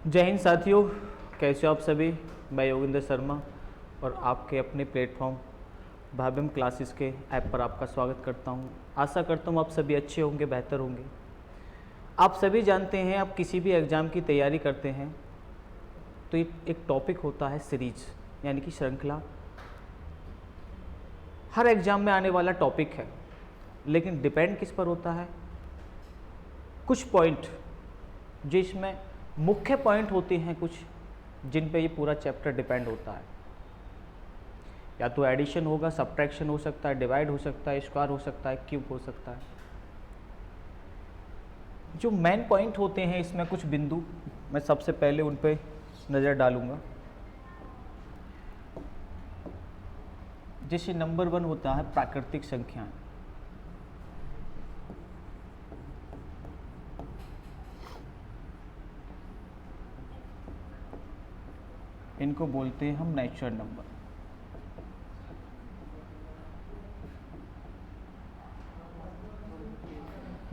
जय हिंद साथियों, कैसे हो आप सभी। मैं योगेंद्र शर्मा और आपके अपने प्लेटफॉर्म भाभीम क्लासेस के ऐप पर आपका स्वागत करता हूं। आशा करता हूं आप सभी अच्छे होंगे, बेहतर होंगे। आप सभी जानते हैं, आप किसी भी एग्ज़ाम की तैयारी करते हैं तो एक टॉपिक होता है सीरीज, यानी कि श्रृंखला। हर एग्ज़ाम में आने वाला टॉपिक है, लेकिन डिपेंड किस पर होता है, कुछ पॉइंट जो इसमें मुख्य पॉइंट होते हैं, कुछ जिन पे ये पूरा चैप्टर डिपेंड होता है। या तो एडिशन होगा, सब्ट्रैक्शन हो सकता है, डिवाइड हो सकता है, स्क्वायर हो सकता है, क्यूब हो सकता है। जो मेन पॉइंट होते हैं इसमें कुछ बिंदु, मैं सबसे पहले उन पे नज़र डालूंगा। जैसे नंबर 1 होता है प्राकृतिक संख्याएं। इनको बोलते हैं हम नेचुरल नंबर।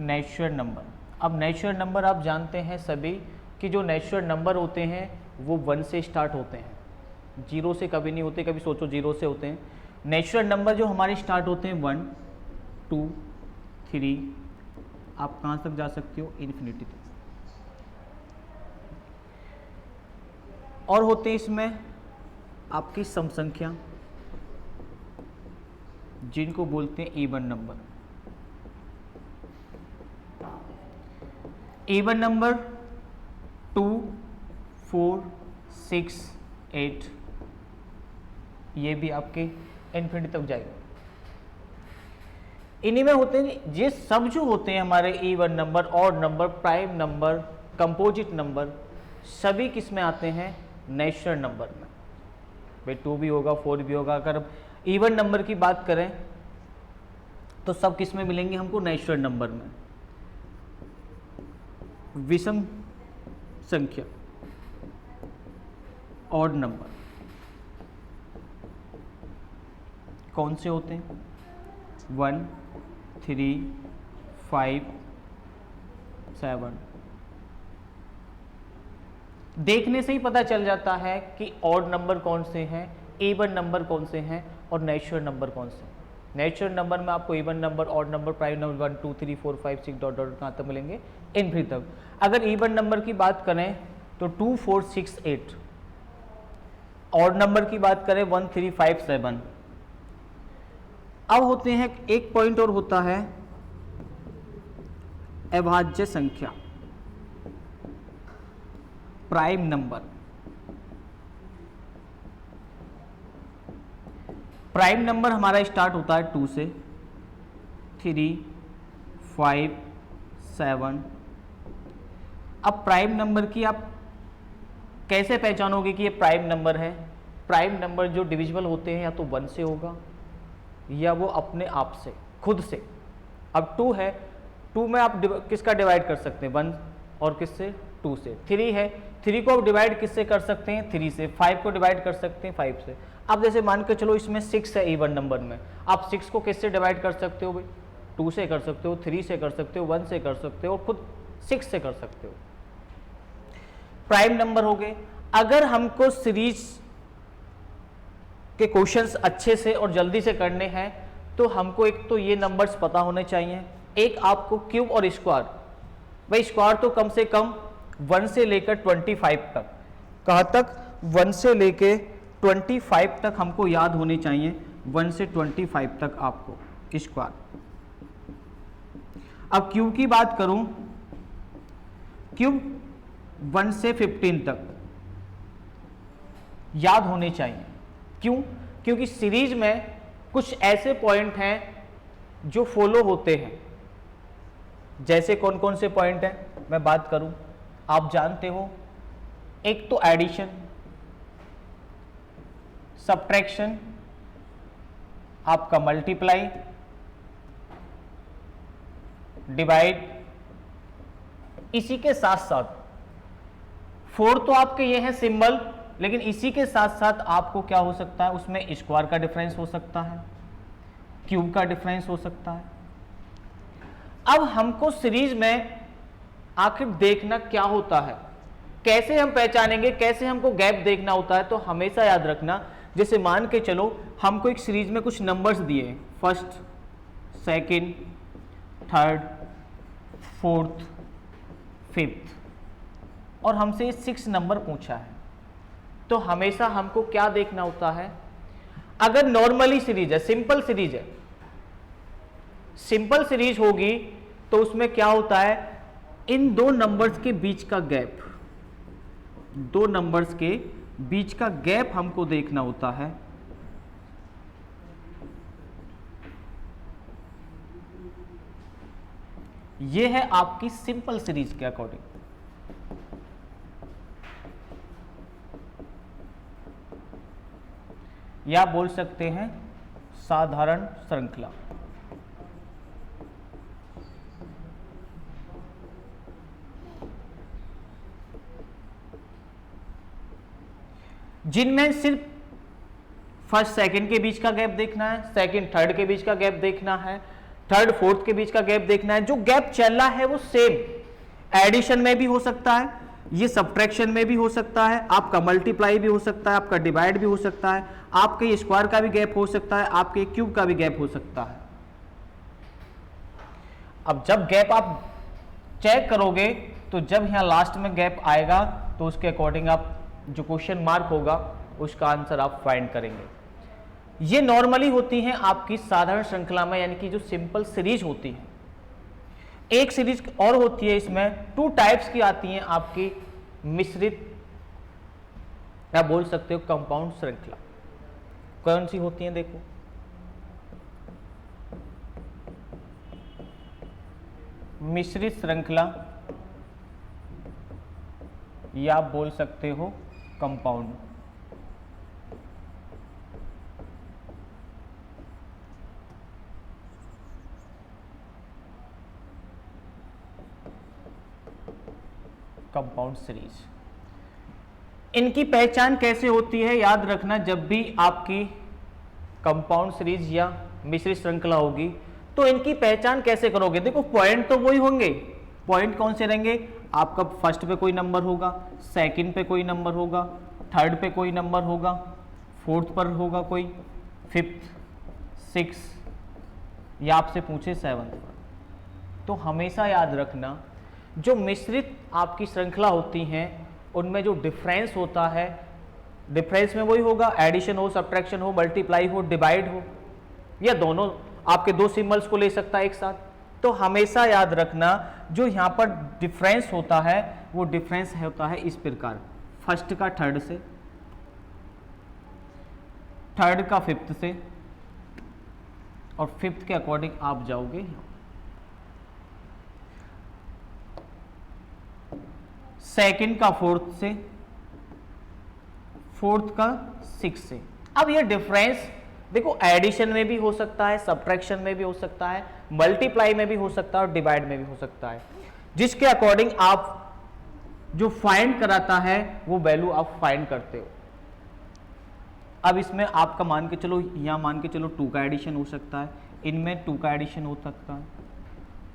नेचुरल नंबर, अब नेचुरल नंबर आप जानते हैं सभी कि जो नेचुरल नंबर होते हैं वो 1 से स्टार्ट होते हैं, 0 से कभी नहीं होते। कभी सोचो 0 से होते हैं। नेचुरल नंबर जो हमारे स्टार्ट होते हैं 1, 2, 3, आप कहाँ तक जा सकते हो, इन्फिनिटी तक। और होते हैं इसमें आपकी सम संख्या, जिनको बोलते हैं इवन नंबर। इवन नंबर 2, 4, 6, 8, ये भी आपके इन्फिनिटी तक जाएगा। इन्हीं में होते हैं ये सब जो होते हैं हमारे even number, odd number, prime number, composite number, सभी किस में आते हैं, नेचुरल नंबर में। भाई 2 भी होगा, 4 भी होगा। अगर इवन नंबर की बात करें तो सब किस में मिलेंगे हमको, नेचुरल नंबर में। विषम संख्या, ऑड नंबर कौन से होते हैं, 1, 3, 5, 7। देखने से ही पता चल जाता है कि ऑड नंबर कौन से हैं, इवन नंबर कौन से हैं और नेचुरल नंबर कौन से हैं। नेचुरल नंबर में आपको even number, odd number, prime number 1, 2, 3, 4, 5, 6 dot dot कहाँ तक मिलेंगे, इन्फिनिटी तक। अगर इवन नंबर की बात करें तो 2, 4, 6, 8। ऑड नंबर की बात करें 1, 3, 5, 7। अब होते हैं एक पॉइंट और होता है अभाज्य संख्या, प्राइम नंबर। प्राइम नंबर हमारा स्टार्ट होता है 2 से, 3, 5, 7। अब प्राइम नंबर की आप कैसे पहचानोगे कि ये प्राइम नंबर है। प्राइम नंबर जो डिविजिबल होते हैं या तो 1 से होगा या वो अपने आप से, खुद से। अब 2 है, 2 में आप किसका डिवाइड कर सकते हैं, 1 और किससे, 2 से। 3 है, 3 को आप डिवाइड किससे कर सकते हैं, 3 से। 5 को डिवाइड कर सकते हैं 5 से। अब जैसे मान के चलो इसमें 6 है इवन नंबर में, आप 6 को किससे डिवाइड कर सकते हो भाई, 2 से कर सकते हो, 3 से कर सकते हो, 1 से कर सकते हो और खुद 6 से कर सकते हो। प्राइम नंबर हो गए। अगर हमको सीरीज के क्वेश्चंस अच्छे से और जल्दी से करने हैं तो हमको एक तो ये नंबर्स पता होने चाहिए, एक आपको क्यूब और स्क्वायर। भाई स्क्वायर तो कम से कम 1 से लेकर 25 तक, कहाँ तक, 1 से लेके 25 तक हमको याद होने चाहिए। 1 से 25 तक आपको स्क्वायर। अब क्यूब की बात करूं, क्यूब 1 से 15 तक याद होने चाहिए। क्यों, क्योंकि सीरीज में कुछ ऐसे पॉइंट हैं जो फॉलो होते हैं। जैसे कौन कौन से पॉइंट हैं मैं बात करूं, आप जानते हो, एक तो एडिशन, सब्ट्रैक्शन, आपका मल्टीप्लाई, डिवाइड। इसी के साथ साथ 4 तो आपके ये हैं सिंबल, लेकिन इसी के साथ साथ आपको क्या हो सकता है, उसमें स्क्वायर का डिफरेंस हो सकता है, क्यूब का डिफरेंस हो सकता है। अब हमको सीरीज में आखिर देखना क्या होता है, कैसे हम पहचानेंगे, कैसे हमको गैप देखना होता है, तो हमेशा याद रखना, जैसे मान के चलो हमको एक सीरीज में कुछ नंबर्स दिए हैं, first, second, third, fourth, fifth, और हमसे 6 नंबर पूछा है, तो हमेशा हमको क्या देखना होता है, अगर नॉर्मली सीरीज है, सिंपल सीरीज है, सिंपल सीरीज होगी तो उसमें क्या होता है, इन दो नंबर्स के बीच का गैप, दो नंबर्स के बीच का गैप हमको देखना होता है। ये है आपकी सिंपल सीरीज के अकॉर्डिंग। या बोल सकते हैं साधारण श्रृंखला। जिनमें सिर्फ फर्स्ट सेकंड के बीच का गैप देखना है, सेकंड थर्ड के बीच का गैप देखना है, थर्ड फोर्थ के बीच का गैप देखना है। जो गैप चल रहा है वो सेम एडिशन में भी हो सकता है, ये सब्ट्रैक्शन में भी हो सकता है, आपका मल्टीप्लाई भी हो सकता है, आपका डिवाइड भी हो सकता है, आपके स्क्वायर का भी गैप हो सकता है, आपके क्यूब का भी गैप हो सकता है। अब जब गैप आप चेक करोगे तो जब यहां लास्ट में गैप आएगा तो उसके अकॉर्डिंग आप जो क्वेश्चन मार्क होगा उसका आंसर आप फाइंड करेंगे। ये नॉर्मली होती हैं आपकी साधारण श्रृंखला में, यानी कि जो सिंपल सीरीज होती है। एक सीरीज और होती है, इसमें 2 टाइप्स की आती हैं आपकी मिश्रित, या बोल सकते हो कंपाउंड श्रृंखला। कौन सी होती हैं देखो, मिश्रित श्रृंखला, या आप बोल सकते हो कंपाउंड। कंपाउंड सीरीज, इनकी पहचान कैसे होती है, याद रखना, जब भी आपकी कंपाउंड सीरीज या मिश्रित श्रृंखला होगी तो इनकी पहचान कैसे करोगे। देखो पॉइंट तो वही होंगे, पॉइंट कौन से रहेंगे, आपका फर्स्ट पे कोई नंबर होगा, सेकंड पे कोई नंबर होगा, थर्ड पे कोई नंबर होगा, फोर्थ पर होगा कोई, फिफ्थ, सिक्स, या आपसे पूछे सेवंथ पर। तो हमेशा याद रखना जो मिश्रित आपकी श्रृंखला होती हैं उनमें जो डिफरेंस होता है, डिफरेंस में वही होगा, एडिशन हो, सब्ट्रैक्शन हो, मल्टीप्लाई हो, डिवाइड हो, या दोनों आपके 2 सिंबल्स को ले सकता है एक साथ। तो हमेशा याद रखना जो यहाँ पर डिफरेंस होता है वो डिफरेंस होता है इस प्रकार, फर्स्ट का थर्ड से, थर्ड का फिफ्थ से, और फिफ्थ के अकॉर्डिंग आप जाओगे सेकंड का फोर्थ से, फोर्थ का सिक्स से। अब ये डिफरेंस देखो एडिशन में भी हो सकता है, सब्ट्रैक्शन में भी हो सकता है, मल्टीप्लाई में भी हो सकता है, और डिवाइड में भी हो सकता है, जिसके अकॉर्डिंग आप जो फाइंड कराता है वो वैल्यू आप फाइंड करते हो। अब इसमें आपका मान के चलो, यहाँ मान के चलो 2 का एडिशन हो सकता है, इनमें 2 का एडिशन हो सकता है,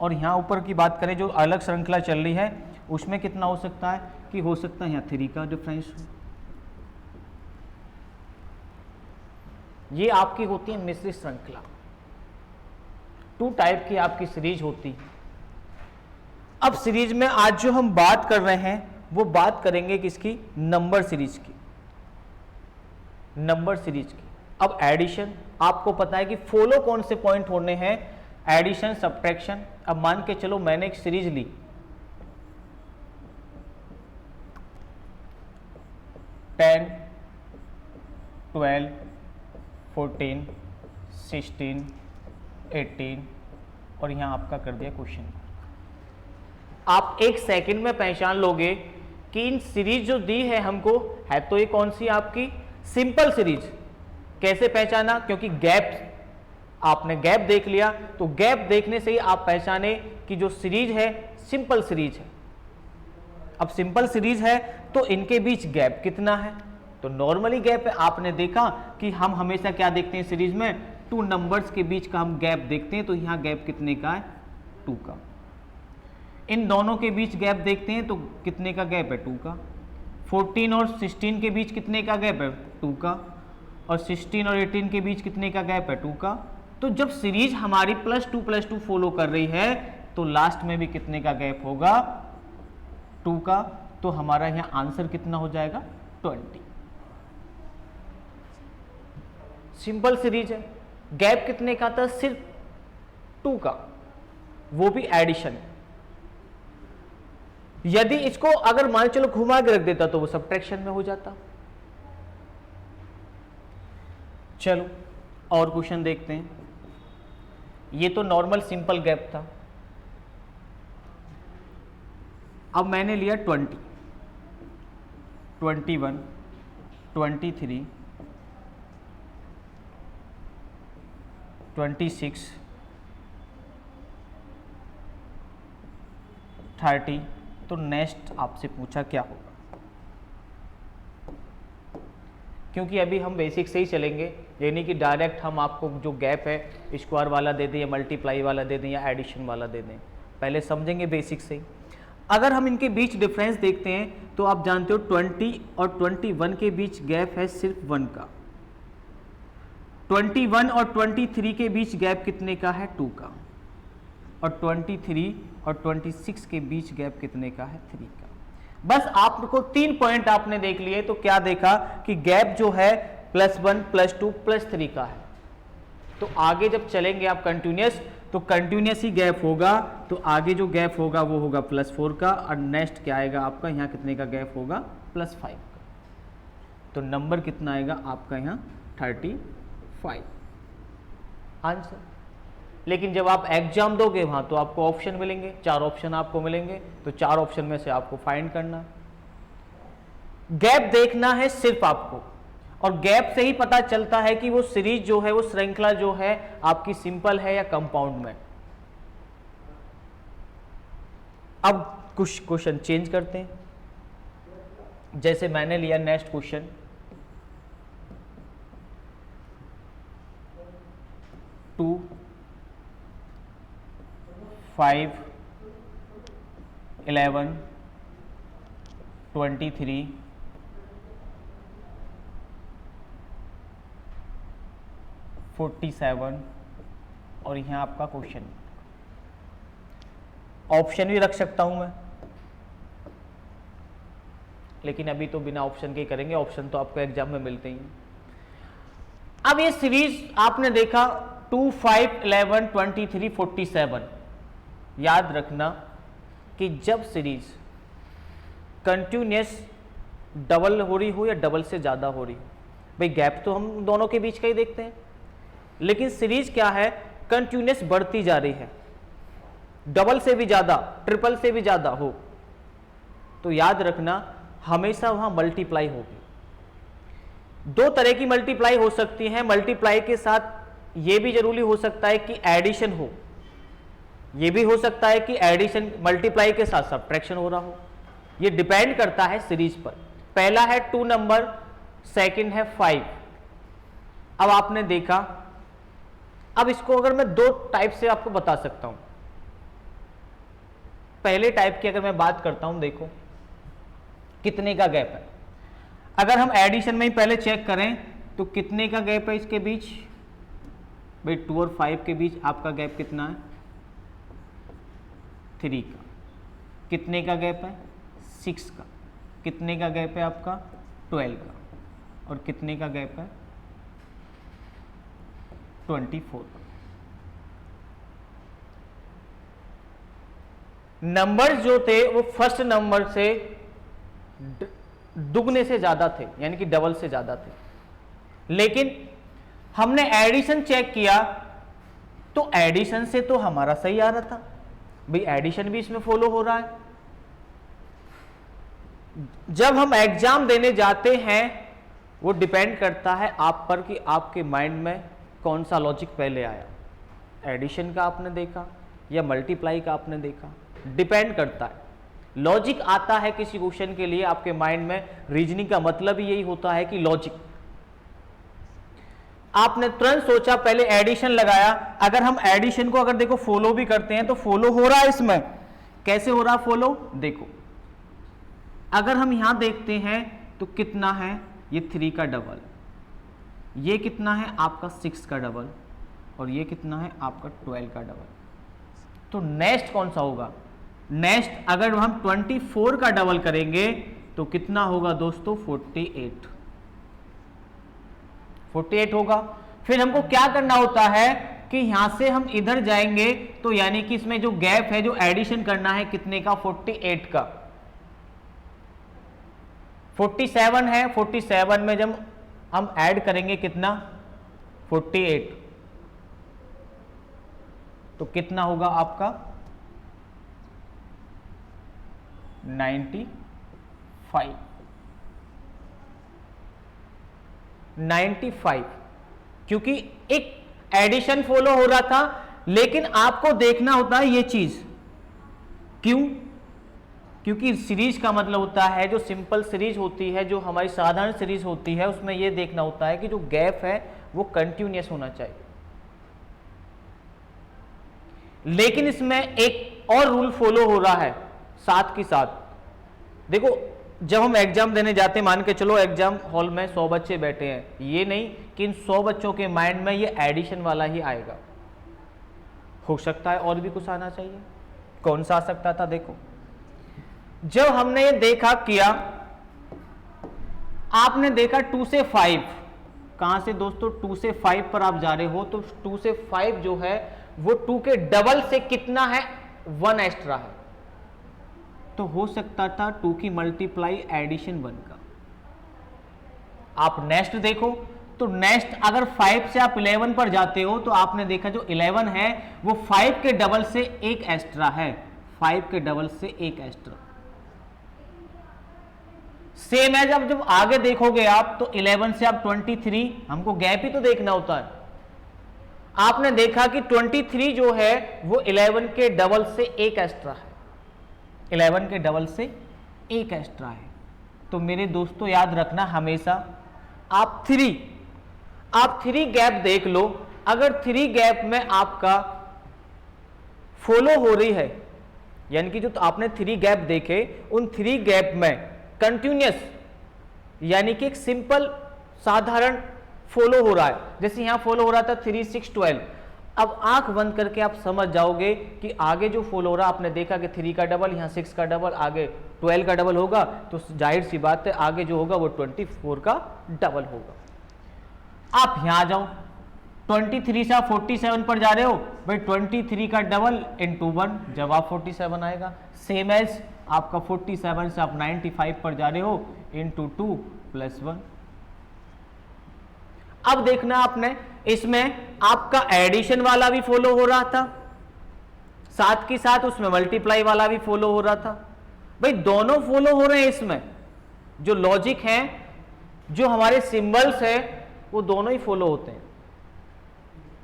और यहाँ ऊपर की बात करें जो अलग श्रृंखला चल रही है उसमें कितना हो सकता है कि हो सकता है यहाँ 3 का डिफरेंस हो। ये आपकी होती है मिश्रित श्रृंखला, 2 टाइप की आपकी सीरीज होती है। अब सीरीज में आज जो हम बात कर रहे हैं वो बात करेंगे किसकी, नंबर सीरीज की, नंबर सीरीज की। अब एडिशन आपको पता है कि फॉलो कौन से पॉइंट होने हैं, एडिशन, सब्ट्रैक्शन। अब मान के चलो मैंने एक सीरीज ली, टेन, 12, 14, 16, 18, और यहां आपका कर दिया क्वेश्चन। आप एक सेकंड में पहचान लोगे कि इन सीरीज जो दी है हमको है तो ये कौन सी आपकी सिंपल सीरीज। कैसे पहचाना, क्योंकि गैप, आपने गैप देख लिया तो गैप देखने से ही आप पहचाने कि जो सीरीज है सिंपल सीरीज है। अब सिंपल सीरीज है तो इनके बीच गैप कितना है, तो नॉर्मली गैप है। आपने देखा कि हम हमेशा क्या देखते हैं सीरीज में, 2 नंबर्स के बीच का हम गैप देखते हैं, तो यहां गैप कितने का है, 2 का। इन दोनों के बीच गैप देखते हैं तो कितने का गैप है, 2 का। 14 और 16 के बीच कितने का गैप है? 2 का। और 16 और 18 के बीच कितने का गैप है? 2 का। तो जब सीरीज हमारी +2 फॉलो कर रही है तो लास्ट में भी कितने का गैप होगा? 2 का। तो हमारा यहां आंसर कितना हो जाएगा? 20। सिंपल सीरीज है। गैप कितने का था? सिर्फ 2 का, वो भी एडिशन। यदि इसको अगर मान चलो घुमा के रख देता तो वो सब्ट्रैक्शन में हो जाता। चलो और क्वेश्चन देखते हैं। ये तो नॉर्मल सिंपल गैप था। अब मैंने लिया 20, 21, 23, 26, 30। तो नेक्स्ट आपसे पूछा क्या होगा, क्योंकि अभी हम बेसिक से ही चलेंगे, यानी कि डायरेक्ट हम आपको जो गैप है स्क्वायर वाला दे दें या मल्टीप्लाई वाला दे दें या एडिशन वाला दे दें, पहले समझेंगे बेसिक से ही। अगर हम इनके बीच डिफरेंस देखते हैं तो आप जानते हो 20 और 21 के बीच गैप है सिर्फ 1 का। 21 और 23 के बीच गैप कितने का है? 2 का। और 23 और 26 के बीच गैप कितने का है? 3 का। बस आपको 3 पॉइंट आपने देख लिए तो क्या देखा कि गैप जो है +1, +2, +3 का है। तो आगे जब चलेंगे आप कंटिन्यूस, तो कंटिन्यूस ही गैप होगा, तो आगे जो गैप होगा वो होगा +4 का। और नेक्स्ट क्या आएगा आपका? यहाँ कितने का गैप होगा? +5 का। तो नंबर कितना आएगा आपका यहाँ? 35 आंसर। लेकिन जब आप एग्जाम दोगे वहां तो आपको ऑप्शन मिलेंगे, 4 ऑप्शन आपको मिलेंगे, तो 4 ऑप्शन में से आपको फाइंड करना, गैप देखना है सिर्फ आपको। और गैप से ही पता चलता है कि वो सीरीज जो है, वो श्रृंखला जो है आपकी सिंपल है या कंपाउंड में। अब कुछ क्वेश्चन चेंज करते हैं, जैसे मैंने लिया नेक्स्ट क्वेश्चन, 2, 5, 11, 23, 47 और यहाँ आपका क्वेश्चन। ऑप्शन भी रख सकता हूं मैं, लेकिन अभी तो बिना ऑप्शन के ही करेंगे, ऑप्शन तो आपको एग्जाम में मिलते ही हैं। अब ये सीरीज आपने देखा 2, 5, 11, 23, 47। याद रखना कि जब सीरीज कंटिन्यूस डबल हो रही हो या डबल से ज्यादा हो रही हो, भाई गैप तो हम दोनों के बीच का ही देखते हैं, लेकिन सीरीज क्या है? कंटिन्यूस बढ़ती जा रही है, डबल से भी ज्यादा, ट्रिपल से भी ज्यादा हो, तो याद रखना हमेशा वहां मल्टीप्लाई होगी। 2 तरह की मल्टीप्लाई हो सकती है। मल्टीप्लाई के साथ यह भी जरूरी हो सकता है कि एडिशन हो, यह भी हो सकता है कि एडिशन मल्टीप्लाई के साथ सब्ट्रैक्शन हो रहा हो। यह डिपेंड करता है सीरीज पर। पहला है 2 नंबर, सेकंड है 5। अब आपने देखा, अब इसको अगर मैं 2 टाइप से आपको बता सकता हूं। पहले टाइप की अगर मैं बात करता हूं, देखो कितने का गैप है। अगर हम एडिशन में ही पहले चेक करें तो कितने का गैप है इसके बीच? भाई 2 और 5 के बीच आपका गैप कितना है? 3 का। कितने का गैप है? 6 का। कितने का गैप है आपका? 12 का। और कितने का गैप है? 24 का। नंबर जो थे वो फर्स्ट नंबर से दुगने से ज्यादा थे, यानी कि डबल से ज्यादा थे, लेकिन हमने एडिशन चेक किया तो एडिशन से तो हमारा सही आ रहा था। भाई एडिशन भी इसमें फॉलो हो रहा है। जब हम एग्जाम देने जाते हैं वो डिपेंड करता है आप पर कि आपके माइंड में कौन सा लॉजिक पहले आया, एडिशन का आपने देखा या मल्टीप्लाई का आपने देखा, डिपेंड करता है। लॉजिक आता है किसी क्वेश्चन के लिए आपके माइंड में, रीजनिंग का मतलब ही यही होता है कि लॉजिक। आपने तुरंत सोचा, पहले एडिशन लगाया। अगर हम एडिशन को अगर देखो फॉलो भी करते हैं तो फॉलो हो रहा है इसमें। कैसे हो रहा फॉलो? देखो अगर हम यहां देखते हैं तो कितना है, ये 3 का डबल, ये कितना है आपका 6 का डबल, और ये कितना है आपका 12 का डबल। तो नेक्स्ट कौन सा होगा, नेक्स्ट अगर हम 24 का डबल करेंगे तो कितना होगा दोस्तों, 48 होगा। फिर हमको क्या करना होता है कि यहां से हम इधर जाएंगे तो यानी कि इसमें जो गैप है, जो एडिशन करना है कितने का, 48 का। 47 है, 47 में जब हम ऐड करेंगे कितना, 48, तो कितना होगा आपका 95, क्योंकि एक एडिशन फॉलो हो रहा था, लेकिन आपको देखना होता है ये चीज, क्यों, क्योंकि सीरीज का मतलब होता है, जो सिंपल सीरीज होती है, जो हमारी साधारण सीरीज होती है, उसमें यह देखना होता है कि जो गैप है वो कंटिन्यूअस होना चाहिए। लेकिन इसमें एक और रूल फॉलो हो रहा है साथ के साथ। देखो जब हम एग्जाम देने जाते हैं, मान के चलो एग्जाम हॉल में 100 बच्चे बैठे हैं, ये नहीं कि इन 100 बच्चों के माइंड में ये एडिशन वाला ही आएगा, हो सकता है और भी कुछ आना चाहिए। कौन सा आ सकता था, देखो जब हमने ये देखा किया, आपने देखा 2 से 5, कहां से दोस्तों, 2 से 5 पर आप जा रहे हो, तो 2 से 5 जो है वो 2 के डबल से कितना है, 1 एक्स्ट्रा है। तो हो सकता था 2 की मल्टीप्लाई एडिशन 1 का। आप नेक्स्ट देखो, तो नेक्स्ट अगर 5 से आप 11 पर जाते हो, तो आपने देखा जो 11 है वो 5 के डबल से 1 एक्स्ट्रा है, 5 के डबल से 1 एक्स्ट्रा। सेम है जब आगे देखोगे आप, तो 11 से आप 23, हमको गैप ही तो देखना होता है। आपने देखा कि 23 जो है वो 11 के डबल से 1 एक्स्ट्रा है, 11 के डबल से 1 एक्स्ट्रा है। तो मेरे दोस्तों याद रखना हमेशा, आप 3 गैप देख लो, अगर 3 गैप में आपका फॉलो हो रही है, यानी कि जो तो आपने 3 गैप देखे, उन 3 गैप में कंटिन्यूअस यानी कि एक सिंपल साधारण फॉलो हो रहा है, जैसे यहां फॉलो हो रहा था 3, 6, 12। अब आंख बंद करके आप समझ जाओगे कि आगे जो फॉलो हो रहा, आपने देखा कि 3 का डबल, यहां 6 का डबल, आगे 12 का डबल होगा, तो जाहिर सी बात है आगे जो होगा वो 24 का डबल होगा। आप यहां आ जाओ, 23 से आप 47 पर जा रहे हो भाई, 23 का डबल इंटू 1, जवाब 47 आएगा। सेम एज आपका 47 से आप 95 पर जा रहे हो, इंटू 2 प्लस 1। अब देखना आपने, इसमें आपका एडिशन वाला भी फॉलो हो रहा था, साथ के साथ उसमें मल्टीप्लाई वाला भी फॉलो हो रहा था। भाई दोनों फॉलो हो रहे हैं, इसमें जो लॉजिक है, जो हमारे सिंबल्स है, वो दोनों ही फॉलो होते हैं।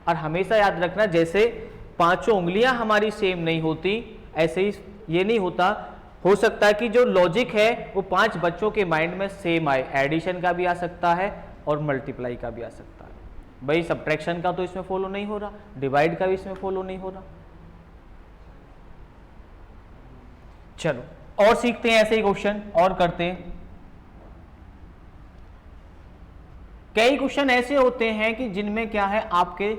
और हमेशा याद रखना, जैसे 5 उंगलियां हमारी सेम नहीं होती, ऐसे ही ये नहीं होता, हो सकता है कि जो लॉजिक है वो 5 बच्चों के माइंड में सेम आए, एडिशन का भी आ सकता है और मल्टीप्लाई का भी आ सकता है। भाई सब्ट्रैक्शन का तो इसमें फॉलो नहीं हो रहा, डिवाइड का भी इसमें फॉलो नहीं हो रहा। चलो और सीखते हैं ऐसे ही क्वेश्चन और करते हैं। कई क्वेश्चन ऐसे होते हैं कि जिनमें क्या है, आपके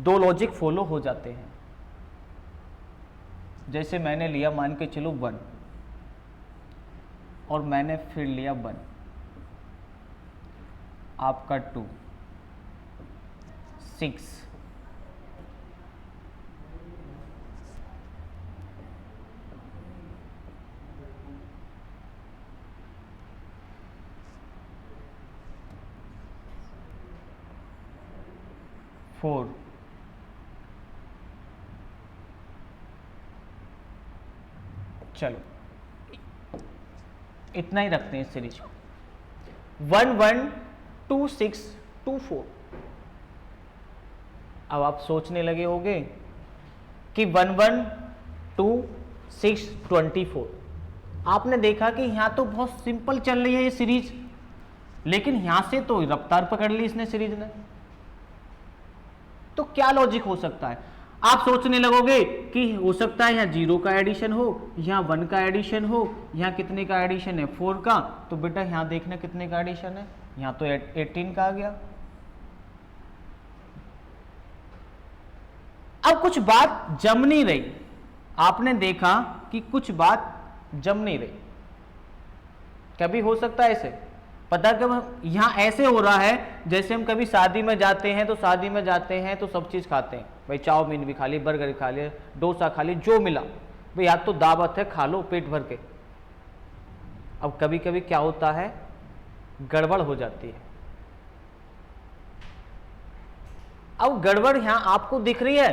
2 लॉजिक फॉलो हो जाते हैं। जैसे मैंने लिया, मान के चलो 1, और मैंने फिर लिया 1, आपका 2, 6, 4, चलो इतना ही रखते हैं इस सीरीज को। 1, 1, 2, 6, 2, 4। अब आप सोचने लगे होंगे कि 1, 1, 2, 6, 24। आपने देखा कि यहां तो बहुत सिंपल चल रही है ये सीरीज, लेकिन यहां से तो रफ्तार पकड़ ली इसने सीरीज ने। तो क्या लॉजिक हो सकता है? आप सोचने लगोगे कि हो सकता है यहाँ 0 का एडिशन हो, यहाँ 1 का एडिशन हो, यहाँ कितने का एडिशन है 4 का, तो बेटा यहाँ देखना कितने का एडिशन है, यहाँ तो 18 का आ गया। अब कुछ बात जम नहीं रही, आपने देखा कि कुछ बात जम नहीं रही। कभी हो सकता है ऐसे, पता कब यहां ऐसे हो रहा है जैसे हम कभी शादी में जाते हैं, तो शादी में जाते हैं तो सब चीज खाते हैं भाई, चाउमीन भी खा ली, बर्गर खा लिया, डोसा खा ली, जो मिला भाई, याद तो दावत है, खा लो पेट भर के। अब कभी कभी क्या होता है, गड़बड़ हो जाती है। अब गड़बड़ यहां आपको दिख रही है,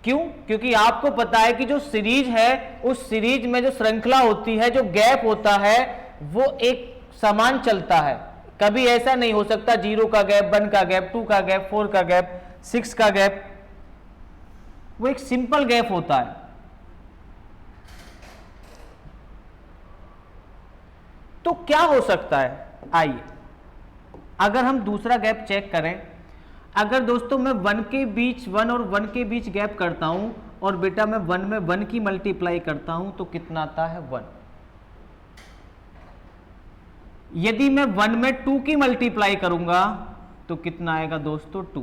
क्यों? क्योंकि आपको पता है कि जो सीरीज है, उस सीरीज में जो श्रृंखला होती है, जो गैप होता है, वो एक समान चलता है। कभी ऐसा नहीं हो सकता 0 का गैप, 1 का गैप, 2 का गैप, 4 का गैप, 6 का गैप, वो एक सिंपल गैप होता है। तो क्या हो सकता है, आइए अगर हम दूसरा गैप चेक करें। अगर दोस्तों मैं 1 के बीच 1 और 1 के बीच गैप करता हूं, और बेटा मैं 1 में 1 की मल्टीप्लाई करता हूं, तो कितना आता है 1। यदि मैं 1 में 2 की मल्टीप्लाई करूंगा तो कितना आएगा दोस्तों 2,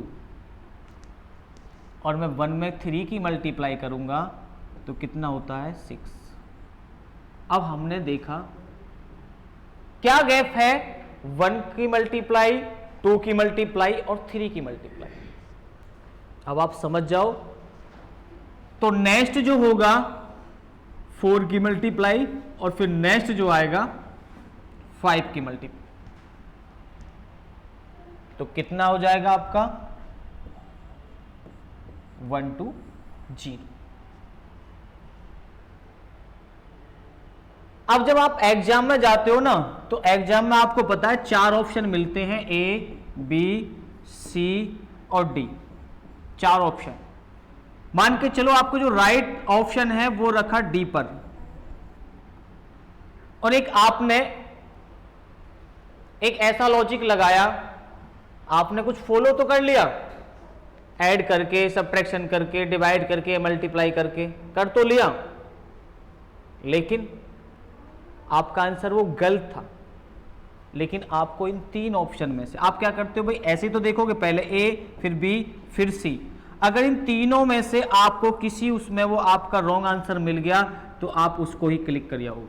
और मैं 1 में 3 की मल्टीप्लाई करूंगा तो कितना होता है 6। अब हमने देखा क्या गैप है, 1 की मल्टीप्लाई, 2 की मल्टीप्लाई और 3 की मल्टीप्लाई। अब आप समझ जाओ, तो नेक्स्ट जो होगा 4 की मल्टीप्लाई, और फिर नेक्स्ट जो आएगा 5 की मल्टीप्लाई, तो कितना हो जाएगा आपका 1 to 0। अब जब आप एग्जाम में जाते हो ना, तो एग्जाम में आपको पता है 4 ऑप्शन मिलते हैं, ए, बी, सी और डी, 4 ऑप्शन। मान के चलो आपको जो राइट ऑप्शन है वो रखा डी पर, और एक आपने एक ऐसा लॉजिक लगाया, आपने कुछ फॉलो तो कर लिया, ऐड करके, सब्ट्रैक्शन करके, डिवाइड करके, मल्टीप्लाई करके कर तो लिया, लेकिन आपका आंसर वो गलत था। लेकिन आपको इन 3 ऑप्शन में से आप क्या करते हो भाई, ऐसे तो देखोगे पहले ए, फिर बी, फिर सी। अगर इन तीनों में से आपको किसी उसमें वो आपका रॉन्ग आंसर मिल गया, तो आप उसको ही क्लिक कर जाओगे,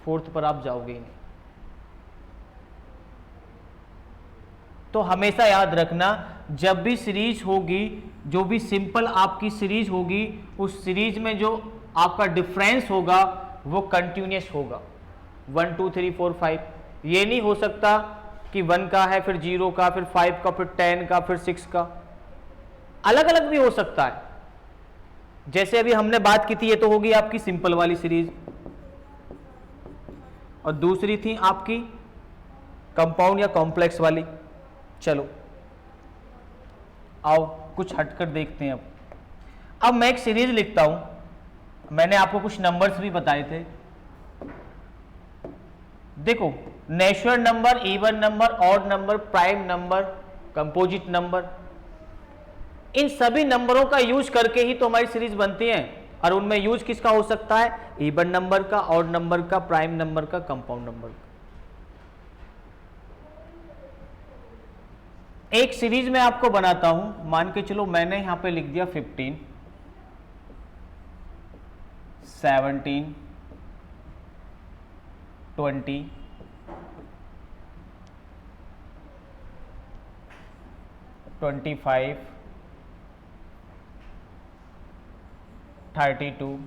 4th पर आप जाओगे ही नहीं। तो हमेशा याद रखना, जब भी सीरीज होगी, जो भी सिंपल आपकी सीरीज होगी, उस सीरीज में जो आपका डिफरेंस होगा वो कंटिन्यूअस होगा, 1 2 3 4 5। ये नहीं हो सकता कि 1 का है, फिर 0 का, फिर 5 का, फिर 10 का, फिर 6 का, अलग अलग भी हो सकता है। जैसे अभी हमने बात की थी, ये तो होगी आपकी सिंपल वाली सीरीज, और दूसरी थी आपकी कंपाउंड या कॉम्प्लेक्स वाली। चलो आओ कुछ हटकर देखते हैं। अब मैं एक सीरीज लिखता हूं, मैंने आपको कुछ नंबर्स भी बताए थे। देखो, natural number, even number, odd number, prime number, composite number, इन सभी नंबरों का यूज करके ही तो हमारी सीरीज बनती है। और उनमें यूज किसका हो सकता है, इवन नंबर का, ऑड नंबर का, प्राइम नंबर का, कंपाउंड नंबर का। एक सीरीज में आपको बनाता हूं, मान के चलो मैंने यहां पे लिख दिया 15, 17, 20, 25, 32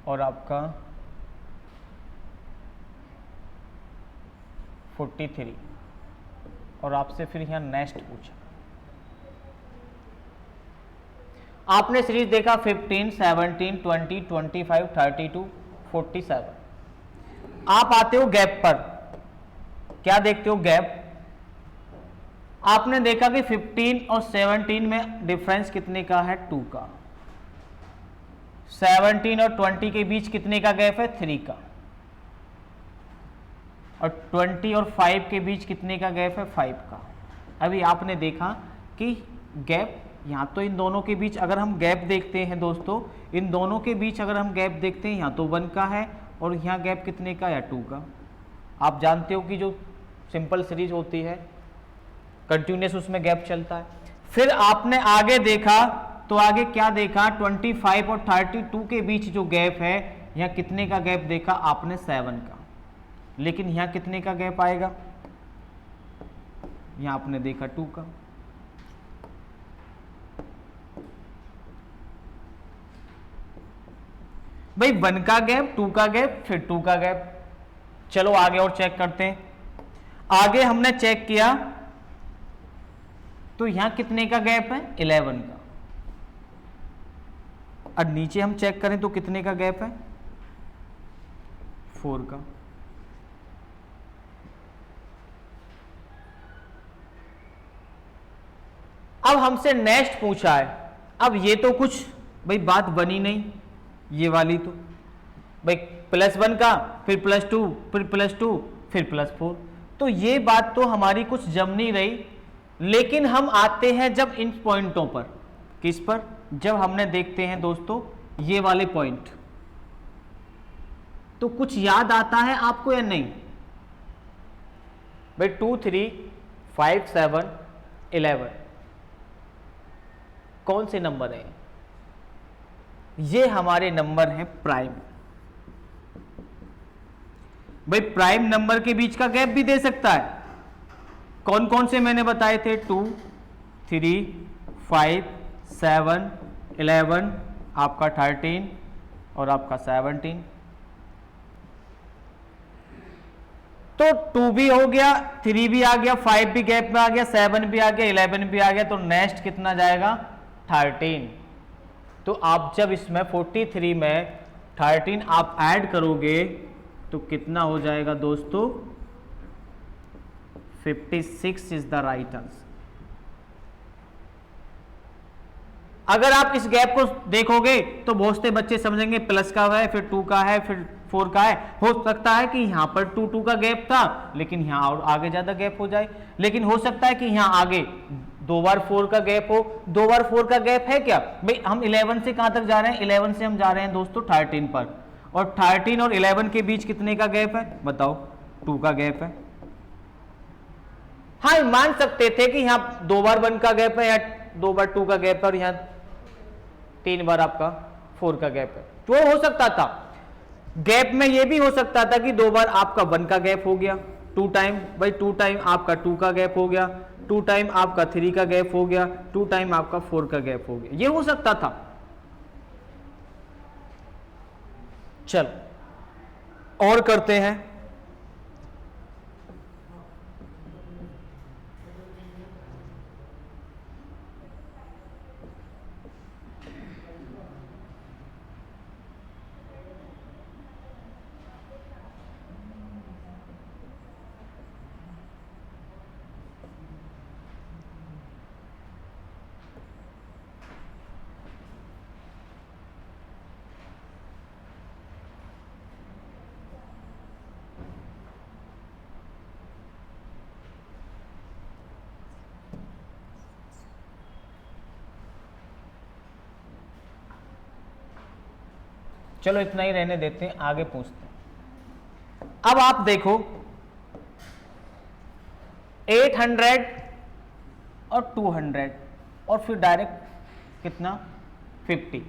और आपका 43, और आपसे फिर यहां नेक्स्ट पूछा। आपने सीरीज देखा 15, 17, 20, 25, 32, 47। आप आते हो गैप पर, क्या देखते हो, गैप। आपने देखा कि 15 और 17 में डिफरेंस कितने का है, 2 का। 17 और 20 के बीच कितने का गैप है, 3 का। और 20 और 5 के बीच कितने का गैप है, 5 का। अभी आपने देखा कि गैप यहाँ तो इन दोनों के बीच अगर हम गैप देखते हैं दोस्तों, इन दोनों के बीच अगर हम गैप देखते हैं, यहाँ तो 1 का है और यहाँ गैप कितने का या 2 का। आप जानते हो कि जो सिंपल सीरीज होती है कंटिन्यूस उसमें गैप चलता है। फिर आपने आगे देखा तो आगे क्या देखा, 25 और 32 के बीच जो गैप है, यहाँ कितने का गैप देखा आपने 7 का, लेकिन यहाँ कितने का गैप आएगा, यहाँ आपने देखा 2 का। भाई 1 का गैप, 2 का गैप, फिर 2 का गैप। चलो आगे और चेक करते हैं। आगे हमने चेक किया तो यहां कितने का गैप है, 11 का। और नीचे हम चेक करें तो कितने का गैप है, 4 का। अब हमसे नेक्स्ट पूछा है, अब ये तो कुछ भाई बात बनी नहीं, ये वाली तो भाई +1 का, फिर +2, फिर +2, फिर +4, तो ये बात तो हमारी कुछ जम नहीं रही। लेकिन हम आते हैं जब इन पॉइंटों पर, किस पर, जब हमने देखते हैं दोस्तों ये वाले पॉइंट, तो कुछ याद आता है आपको या नहीं। भाई 2, 3, 5, 7, 11 कौन से नंबर है, ये हमारे नंबर हैं प्राइम। भाई प्राइम नंबर के बीच का गैप भी दे सकता है। कौन कौन से मैंने बताए थे, 2, 3, 5, 7, 11, आपका 13 और आपका 17। तो 2 भी हो गया, 3 भी आ गया, 5 भी गैप में आ गया, 7 भी आ गया, 11 भी आ गया, तो नेक्स्ट कितना जाएगा, 13। तो आप जब इसमें 43 में 13 आप ऐड करोगे तो कितना हो जाएगा दोस्तों, 56 इज द राइट आंसर। अगर आप इस गैप को देखोगे तो बहुत से बच्चे समझेंगे प्लस का है, फिर 2 का है, फिर 4 का है। हो सकता है कि यहां पर 2 का गैप था, लेकिन यहां और आगे ज्यादा गैप हो जाए। लेकिन हो सकता है कि यहां आगे 2 बार 4 का गैप हो। 2 बार 4 का गैप है क्या भाई, हम 11 से कहां तक जा रहे हैं, 11 से हम जा रहे हैं दोस्तों 13 पर, और 13 और 11 के बीच कितने का गैप है बताओ, 2 का गैप है। हाँ मान सकते थे कि यहां 2 बार 1 का गैप है, या 2 बार 2 का गैप है, और यहां 3 बार आपका 4 का गैप है, तो हो सकता था। गैप में यह भी हो सकता था कि 2 बार आपका 1 का गैप हो गया, 2 टाइम, भाई 2 टाइम आपका 2 का गैप हो गया, 2 टाइम आपका 3 का गैप हो गया, 2 टाइम आपका 4 का गैप हो गया, ये हो सकता था। चल और करते हैं। चलो इतना ही रहने देते हैं, आगे पूछते हैं। अब आप देखो 800 और 200 और फिर डायरेक्ट कितना 50,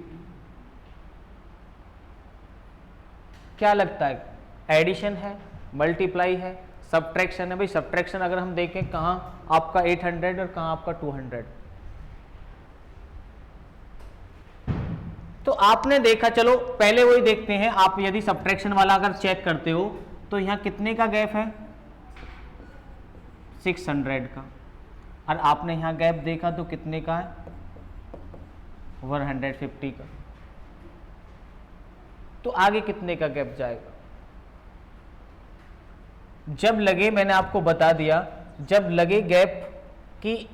क्या लगता है, एडिशन है, मल्टीप्लाई है, सब्ट्रैक्शन है। भाई सब्ट्रैक्शन अगर हम देखें कहां आपका 800 और कहां आपका 200, तो आपने देखा, चलो पहले वही देखते हैं। आप यदि सब्ट्रैक्शन वाला अगर चेक करते हो तो यहां कितने का गैप है, 600 का, और आपने यहां गैप देखा तो कितने का है, 150 का। तो आगे कितने का गैप जाएगा, जब लगे, मैंने आपको बता दिया, जब लगे गैप कि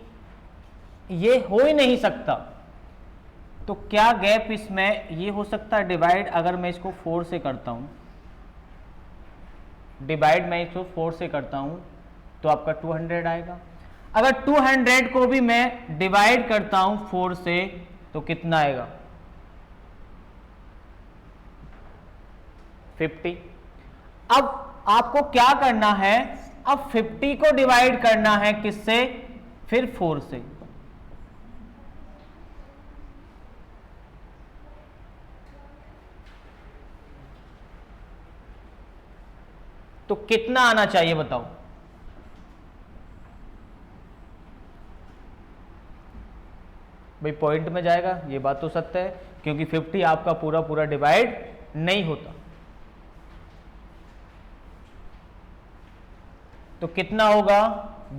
ये हो ही नहीं सकता, तो क्या गैप इसमें ये हो सकता है डिवाइड, अगर मैं इसको 4 से करता हूं, डिवाइड मैं इसको 4 से करता हूं तो आपका 200 आएगा। अगर 200 को भी मैं डिवाइड करता हूं 4 से तो कितना आएगा 50। अब आपको क्या करना है, अब 50 को डिवाइड करना है किससे, फिर 4 से। तो कितना आना चाहिए बताओ, भाई पॉइंट में जाएगा, ये बात तो सत्य है, क्योंकि 50 आपका पूरा पूरा डिवाइड नहीं होता। तो कितना होगा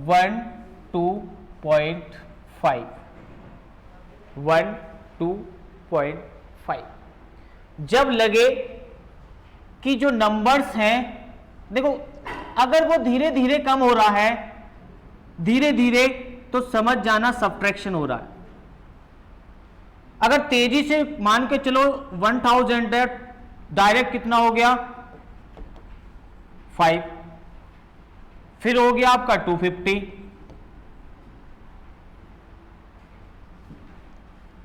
12.5, 12.5। जब लगे कि जो नंबर्स हैं, देखो अगर वो धीरे धीरे कम हो रहा है, धीरे धीरे, तो समझ जाना सब्ट्रैक्शन हो रहा है। अगर तेजी से मान के चलो 1000 है, डायरेक्ट कितना हो गया 5, फिर हो गया आपका 250।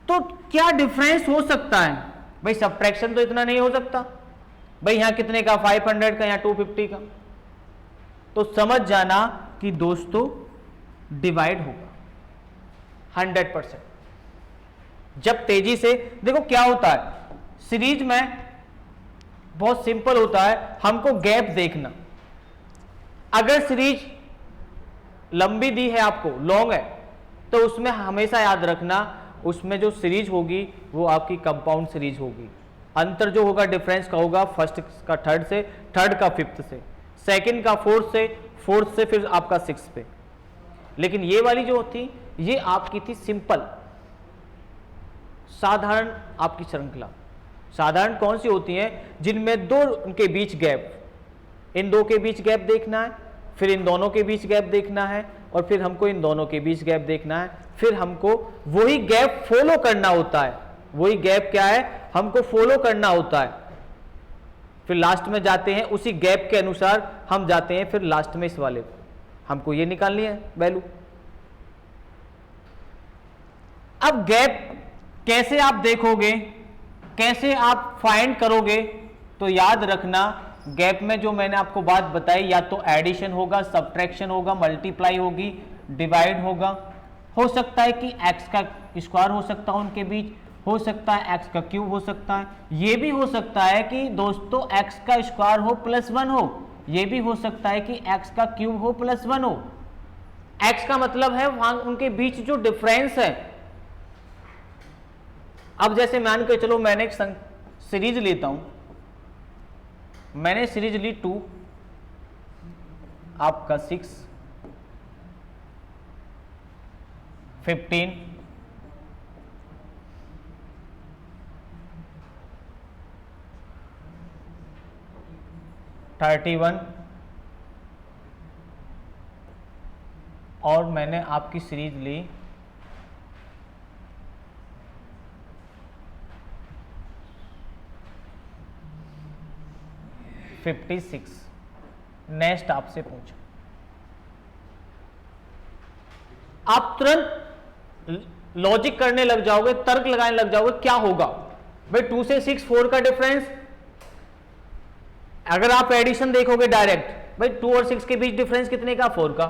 तो क्या डिफरेंस हो सकता है भाई, सब्ट्रैक्शन तो इतना नहीं हो सकता भाई, यहां कितने का 500 का, यहां 250 का। तो समझ जाना कि दोस्तों डिवाइड होगा 100%। जब तेजी से, देखो क्या होता है सीरीज में, बहुत सिंपल होता है, हमको गैप देखना। अगर सीरीज लंबी दी है आपको, लॉन्ग है, तो उसमें हमेशा याद रखना, उसमें जो सीरीज होगी वो आपकी कंपाउंड सीरीज होगी। अंतर जो होगा डिफरेंस का होगा फर्स्ट का थर्ड से, थर्ड का फिफ्थ से, सेकंड का फोर्थ से, फोर्थ से फिर आपका सिक्स पे। लेकिन ये वाली जो होती, ये आपकी थी सिंपल साधारण आपकी श्रृंखला। साधारण कौन सी होती है, जिनमें दो उनके बीच गैप, इन दो के बीच गैप देखना है, फिर इन दोनों के बीच गैप देखना है, और फिर हमको इन दोनों के बीच गैप देखना है, फिर हमको वही गैप फॉलो करना होता है। वही गैप क्या है, हमको फॉलो करना होता है। फिर लास्ट में जाते हैं उसी गैप के अनुसार हम जाते हैं, फिर लास्ट में इस वाले हमको ये निकालनी है वैल्यू। अब गैप कैसे आप देखोगे, कैसे आप फाइंड करोगे, तो याद रखना गैप में जो मैंने आपको बात बताई, या तो एडिशन होगा, सब्ट्रैक्शन होगा, मल्टीप्लाई होगी, डिवाइड होगा। हो सकता है कि एक्स का स्क्वायर हो सकता है उनके बीच, हो सकता है एक्स का क्यूब हो सकता है, ये भी हो सकता है कि दोस्तों एक्स का स्क्वायर हो +1 हो, ये भी हो सकता है कि एक्स का क्यूब हो +1 हो। एक्स का मतलब है वहां उनके बीच जो डिफरेंस है। अब जैसे मान के चलो मैंने एक सीरीज लेता हूं, मैंने सीरीज ली 2, आपका 6, 15, 31, और मैंने आपकी सीरीज ली 56। नेक्स्ट आपसे पूछो, आप तुरंत लॉजिक करने लग जाओगे, तर्क लगाने लग जाओगे, क्या होगा भाई 2 से 6 4 का डिफरेंस। अगर आप एडिशन देखोगे डायरेक्ट, भाई 2 और 6 के बीच डिफरेंस कितने का, 4 का।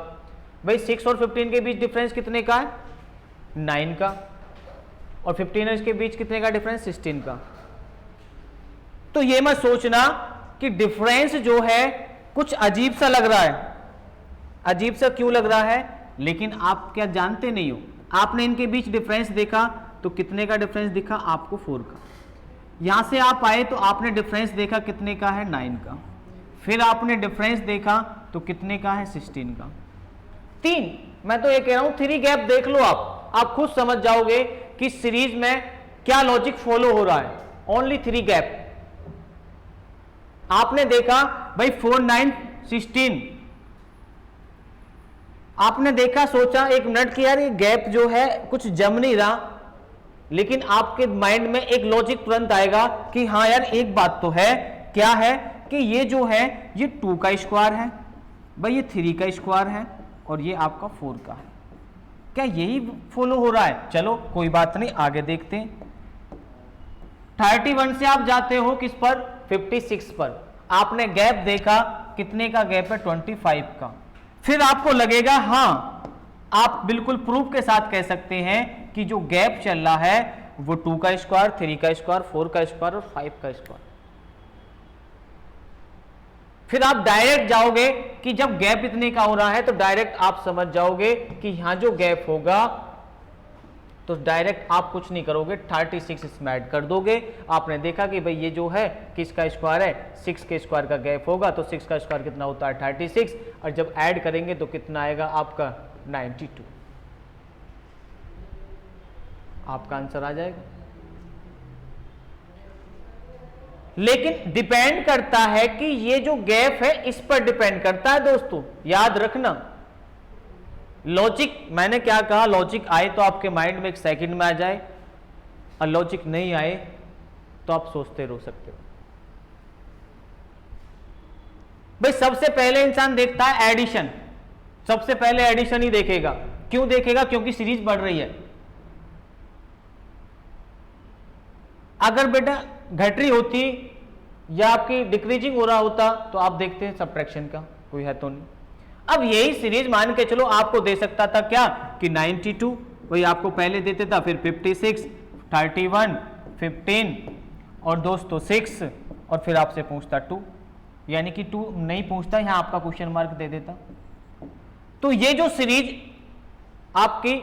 भाई 6 और 15 के बीच डिफरेंस कितने का है, 9 का। और 15 और इसके बीच कितने का डिफरेंस, 16 का। तो ये मत सोचना कि डिफरेंस जो है कुछ अजीब सा लग रहा है। अजीब सा क्यों लग रहा है, लेकिन आप क्या जानते नहीं हो, आपने इनके बीच डिफरेंस देखा तो कितने का डिफरेंस दिखा आपको, 4 का। यहां से आप आए तो आपने डिफरेंस देखा कितने का है, 9 का। फिर आपने डिफरेंस देखा तो कितने का है, 16 का। 3, मैं तो ये कह रहा हूं 3 गैप देख लो आप खुद समझ जाओगे कि सीरीज में क्या लॉजिक फॉलो हो रहा है। ओनली 3 गैप आपने देखा भाई 4 9 16, आपने देखा, सोचा 1 मिनट कि यार ये गैप जो है कुछ जम नहीं रहा, लेकिन आपके माइंड में एक लॉजिक तुरंत आएगा कि हाँ यार एक बात तो है, क्या है कि ये जो है ये 2 का स्क्वायर है, भाई ये 3 का स्क्वायर है, और ये आपका 4 का है। क्या यही फॉलो हो रहा है? चलो कोई बात नहीं, आगे देखते हैं। 31 से आप जाते हो किस पर? 56 पर। आपने गैप देखा, कितने का गैप है? 25 का। फिर आपको लगेगा, हाँ आप बिल्कुल प्रूफ के साथ कह सकते हैं कि जो गैप चल रहा है वो 2 का स्क्वायर, 3 का स्क्वायर, 4 का स्क्वायर और 5 का स्क्वायर। फिर आप डायरेक्ट जाओगे कि जब गैप इतने का हो रहा है तो डायरेक्ट आप समझ जाओगे कि यहां जो गैप होगा तो डायरेक्ट आप कुछ नहीं करोगे, 36 इसमें ऐड कर दोगे। आपने देखा कि भाई ये जो है किसका स्क्वायर है? 6 के स्क्वायर का गैप होगा, तो 6 का स्क्वायर कितना होता है? 36, और जब ऐड करेंगे तो कितना आएगा आपका? 92। आपका आंसर आ जाएगा। लेकिन डिपेंड करता है कि ये जो गैप है इस पर डिपेंड करता है दोस्तों, याद रखना। लॉजिक, मैंने क्या कहा, लॉजिक आए तो आपके माइंड में एक सेकंड में आ जाए, और लॉजिक नहीं आए तो आप सोचते रह सकते हो। भाई सबसे पहले इंसान देखता है एडिशन, सबसे पहले एडिशन ही देखेगा। क्यों देखेगा? क्योंकि सीरीज बढ़ रही है। अगर बेटा घट रही होती या आपकी डिक्रीजिंग हो रहा होता तो आप देखते हैं सब्ट्रैक्शन का, कोई है तो नहीं। अब यही सीरीज मान के चलो आपको दे सकता था क्या कि 92, वही आपको पहले देते था, फिर 56, 31, 15 और दोस्तों 6, और फिर आपसे पूछता 2, यानी कि 2 नहीं पूछता, यहां आपका क्वेश्चन मार्क दे देता। तो ये जो सीरीज आपकी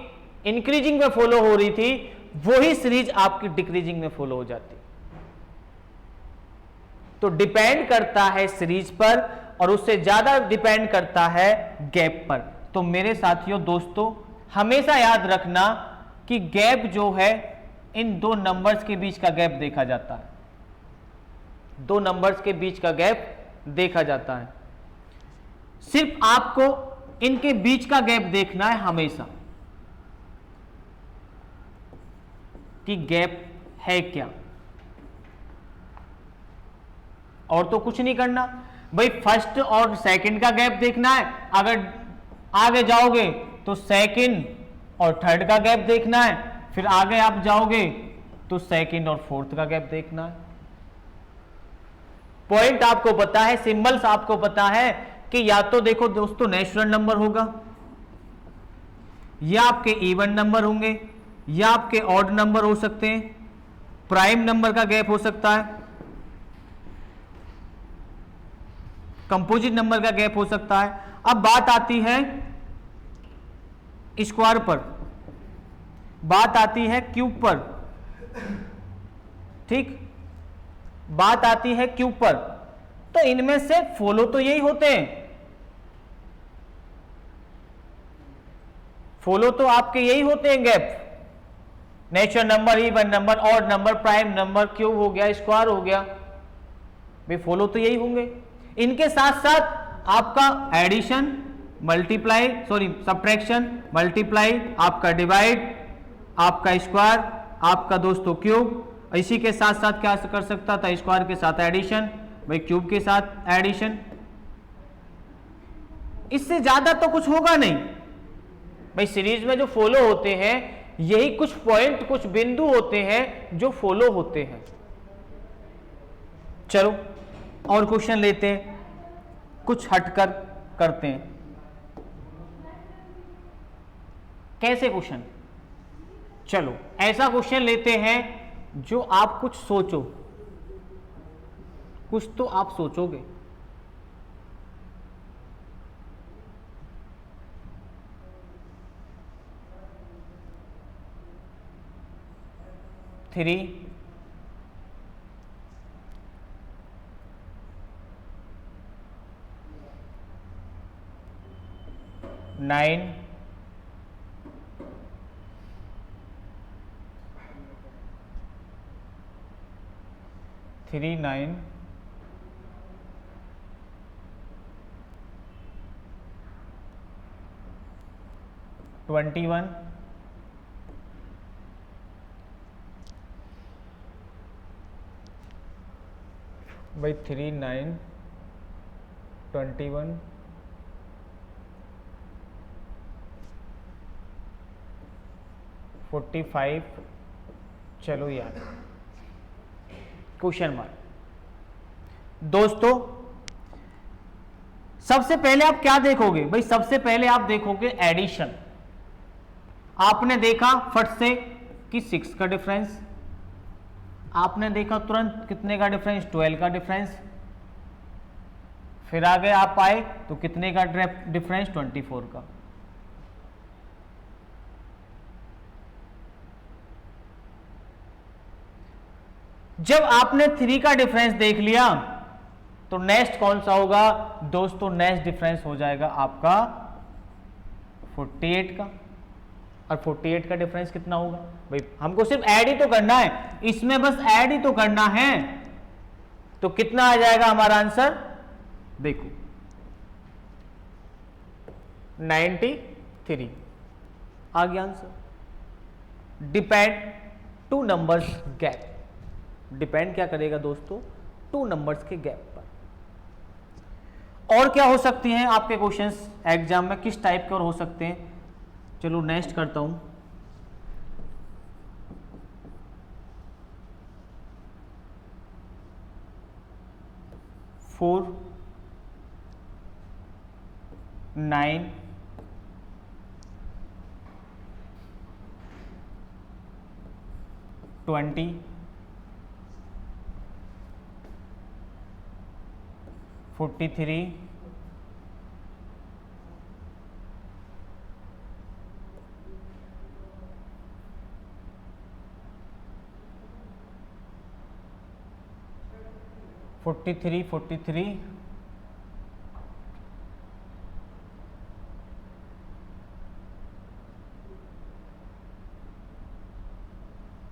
इंक्रीजिंग में फॉलो हो रही थी वही सीरीज आपकी डिक्रीजिंग में फॉलो हो जाती। तो डिपेंड करता है सीरीज पर, और उससे ज्यादा डिपेंड करता है गैप पर। तो मेरे साथियों दोस्तों हमेशा याद रखना कि गैप जो है इन दो नंबर्स के बीच का गैप देखा जाता है। दो नंबर्स के बीच का गैप देखा जाता है। सिर्फ आपको इनके बीच का गैप देखना है हमेशा कि गैप है क्या, और तो कुछ नहीं करना। भाई फर्स्ट और सेकंड का गैप देखना है, अगर आगे जाओगे तो सेकंड और थर्ड का गैप देखना है, फिर आगे आप जाओगे तो सेकंड और फोर्थ का गैप देखना है। पॉइंट आपको पता है, सिंबल्स आपको पता है कि या तो देखो दोस्तों नेचुरल नंबर होगा, या आपके इवन नंबर होंगे, या आपके ऑड नंबर हो सकते हैं, प्राइम नंबर का गैप हो सकता है, कंपोजिट नंबर का गैप हो सकता है। अब बात आती है स्क्वायर पर, बात आती है क्यूब पर, ठीक, बात आती है क्यूब पर। तो इनमें से फॉलो तो यही होते हैं, फॉलो तो आपके यही होते हैं gap, natural number, even number, odd number, prime number, cube हो गया, स्क्वायर हो गया, भाई फॉलो तो यही होंगे। इनके साथ साथ आपका addition, multiply, sorry subtraction, multiply, आपका डिवाइड, आपका स्क्वायर, आपका दोस्तों क्यूब, इसी के साथ साथ क्या कर सकता था, स्क्वायर के साथ एडिशन, भाई क्यूब के साथ एडिशन। इससे ज्यादा तो कुछ होगा नहीं। भाई सीरीज में जो फॉलो होते हैं यही कुछ पॉइंट, कुछ बिंदु होते हैं जो फॉलो होते हैं। चलो और क्वेश्चन लेते हैं, कुछ हटकर करते हैं। कैसे क्वेश्चन? चलो ऐसा क्वेश्चन लेते हैं जो आप कुछ सोचो, कुछ तो आप सोचोगे। थ्री नाइन 3 9 21 by 3 9 21 45, चलो यार क्वेश्चन मार्क। दोस्तों सबसे पहले आप क्या देखोगे भाई? सबसे पहले आप देखोगे एडिशन। आपने देखा फट से कि 6 का डिफरेंस, आपने देखा तुरंत कितने का डिफरेंस? 12 का डिफरेंस। फिर आगे आप आए तो कितने का डिफरेंस? 24 का। जब आपने 3 का डिफरेंस देख लिया तो नेक्स्ट कौन सा होगा दोस्तों? नेक्स्ट डिफरेंस हो जाएगा आपका 48 का। और 48 का डिफरेंस कितना होगा भाई? हमको सिर्फ ऐड ही तो करना है, इसमें बस ऐड ही तो करना है। तो कितना आ जाएगा हमारा आंसर? देखो 93 आ गया answer. Depend two numbers gap. Depend क्या करेगा दोस्तों? 2 नंबर्स के गैप पर। और क्या हो सकती हैं आपके क्वेश्चंस एग्जाम में? किस टाइप के और हो सकते हैं? चलो नेक्स्ट करता हूं। फोर 9 20 43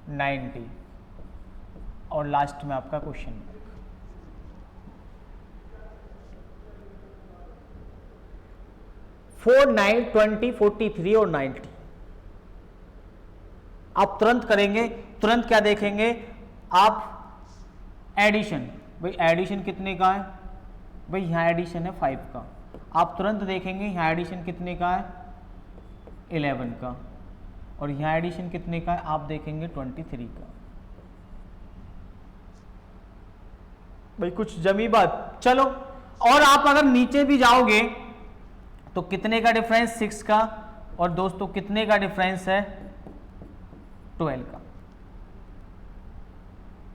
90 और लास्ट में आपका क्वेश्चन। 4 9 20 43 और 90 आप तुरंत करेंगे। तुरंत क्या देखेंगे आप? एडिशन। भाई एडिशन कितने का है भाई? यहां एडिशन है 5 का। आप तुरंत देखेंगे यहां एडिशन कितने का है? 11 का। और यहां एडिशन कितने का है? आप देखेंगे 23 का। भाई कुछ जमी बात। चलो और आप अगर नीचे भी जाओगे तो कितने का डिफरेंस? 6 का। और दोस्तों कितने का डिफरेंस है? 12 का।